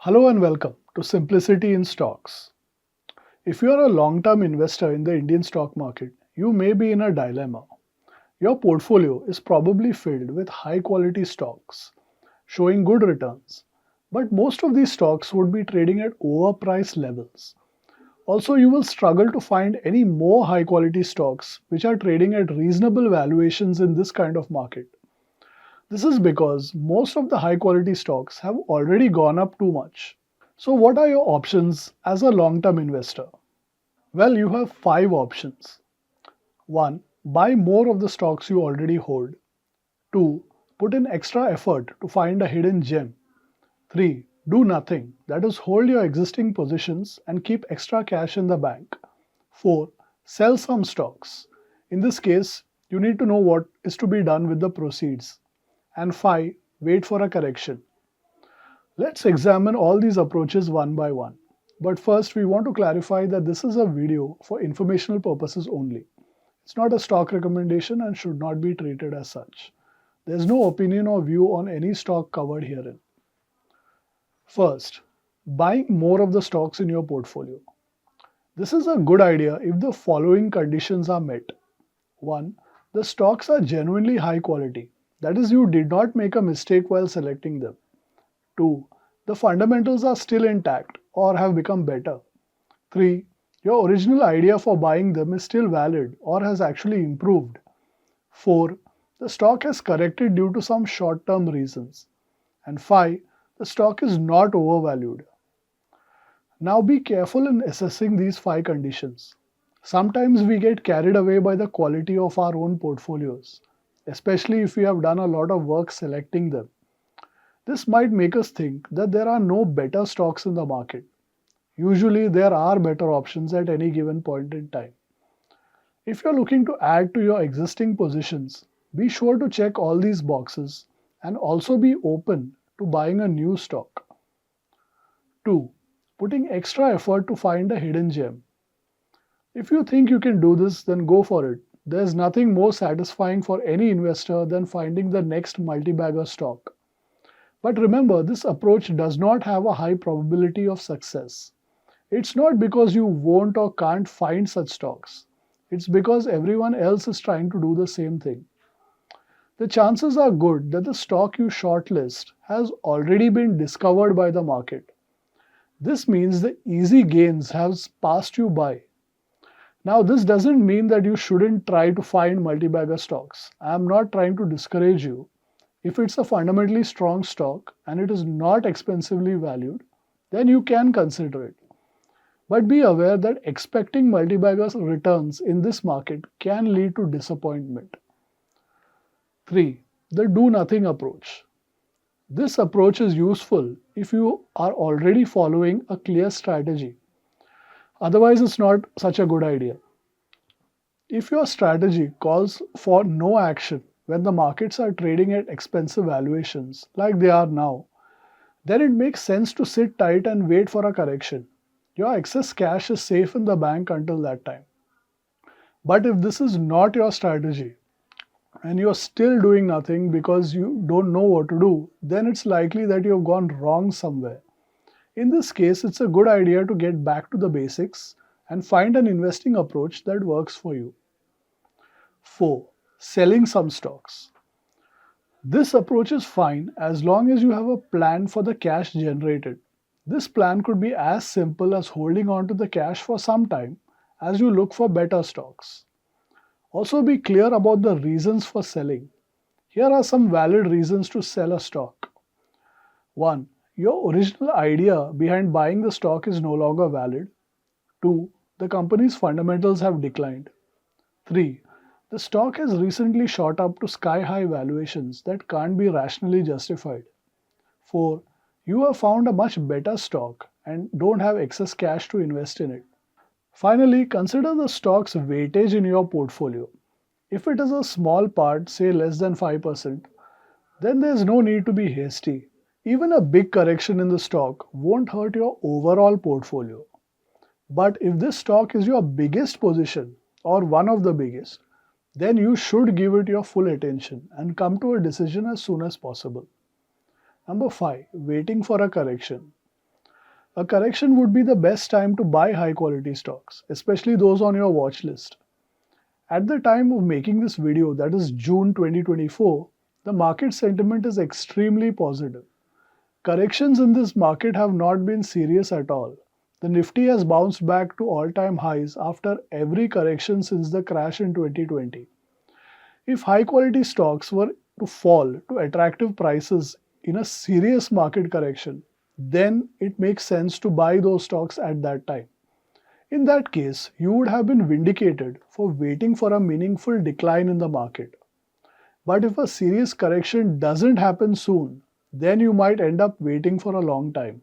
Hello and welcome to Simplicity in Stocks. If you are a long-term investor in the Indian stock market, you may be in a dilemma. Your portfolio is probably filled with high-quality stocks, showing good returns, but most of these stocks would be trading at overpriced levels. Also, you will struggle to find any more high-quality stocks which are trading at reasonable valuations in this kind of market. This is because most of the high-quality stocks have already gone up too much. So what are your options as a long-term investor? Well, you have five options. 1. Buy more of the stocks you already hold. 2. Put in extra effort to find a hidden gem. 3. Do nothing, that is, hold your existing positions and keep extra cash in the bank. 4. Sell some stocks. In this case, you need to know what is to be done with the proceeds. And 5. Wait for a correction. Let's examine all these approaches one by one. But first, we want to clarify that this is a video for informational purposes only. It's not a stock recommendation and should not be treated as such. There's no opinion or view on any stock covered herein. First, buying more of the stocks in your portfolio. This is a good idea if the following conditions are met. 1. The stocks are genuinely high quality. That is, you did not make a mistake while selecting them. 2. The fundamentals are still intact or have become better. 3. Your original idea for buying them is still valid or has actually improved. 4. The stock has corrected due to some short-term reasons. And 5. The stock is not overvalued. Now be careful in assessing these 5 conditions. Sometimes we get carried away by the quality of our own portfolios, especially if we have done a lot of work selecting them. This might make us think that there are no better stocks in the market. Usually there are better options at any given point in time. If you're looking to add to your existing positions, be sure to check all these boxes and also be open to buying a new stock. 2. Putting extra effort to find a hidden gem. If you think you can do this, then go for it. There's nothing more satisfying for any investor than finding the next multi-bagger stock. But remember, this approach does not have a high probability of success. It's not because you won't or can't find such stocks. It's because everyone else is trying to do the same thing. The chances are good that the stock you shortlist has already been discovered by the market. This means the easy gains have passed you by. Now, this doesn't mean that you shouldn't try to find multi-bagger stocks. I'm not trying to discourage you. If it's a fundamentally strong stock and it is not expensively valued, then you can consider it. But be aware that expecting multi-bagger returns in this market can lead to disappointment. 3. The do-nothing approach. This approach is useful if you are already following a clear strategy. Otherwise, it's not such a good idea. If your strategy calls for no action when the markets are trading at expensive valuations like they are now, then it makes sense to sit tight and wait for a correction. Your excess cash is safe in the bank until that time. But if this is not your strategy and you're still doing nothing because you don't know what to do, then it's likely that you've gone wrong somewhere. In this case, it's a good idea to get back to the basics and find an investing approach that works for you. 4. Selling some stocks. This approach is fine as long as you have a plan for the cash generated. This plan could be as simple as holding on to the cash for some time as you look for better stocks. Also be clear about the reasons for selling. Here are some valid reasons to sell a stock. 1. Your original idea behind buying the stock is no longer valid. 2. The company's fundamentals have declined. 3. The stock has recently shot up to sky-high valuations that can't be rationally justified. 4. You have found a much better stock and don't have excess cash to invest in it. Finally, consider the stock's weightage in your portfolio. If it is a small part, say less than 5%, then there's no need to be hasty. Even a big correction in the stock won't hurt your overall portfolio. But if this stock is your biggest position or one of the biggest, then you should give it your full attention and come to a decision as soon as possible. Number 5. Waiting for a correction. A correction would be the best time to buy high quality stocks, especially those on your watch list. At the time of making this video, that is June 2024, the market sentiment is extremely positive. Corrections in this market have not been serious at all. The Nifty has bounced back to all-time highs after every correction since the crash in 2020. If high-quality stocks were to fall to attractive prices in a serious market correction, then it makes sense to buy those stocks at that time. In that case, you would have been vindicated for waiting for a meaningful decline in the market. But if a serious correction doesn't happen soon, then you might end up waiting for a long time.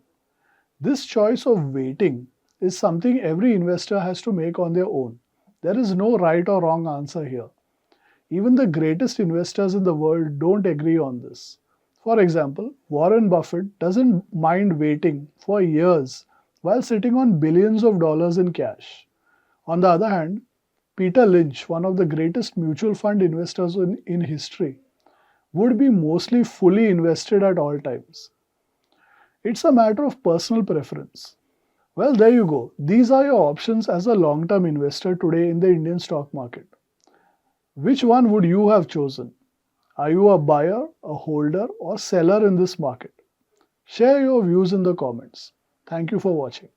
This choice of waiting is something every investor has to make on their own. There is no right or wrong answer here. Even the greatest investors in the world don't agree on this. For example, Warren Buffett doesn't mind waiting for years while sitting on billions of dollars in cash. On the other hand, Peter Lynch, one of the greatest mutual fund investors in history, would be mostly fully invested at all times. It's a matter of personal preference. Well, there you go. These are your options as a long term investor today in the Indian stock market. Which one would you have chosen? Are you a buyer, a holder, or seller in this market? Share your views in the comments. Thank you for watching.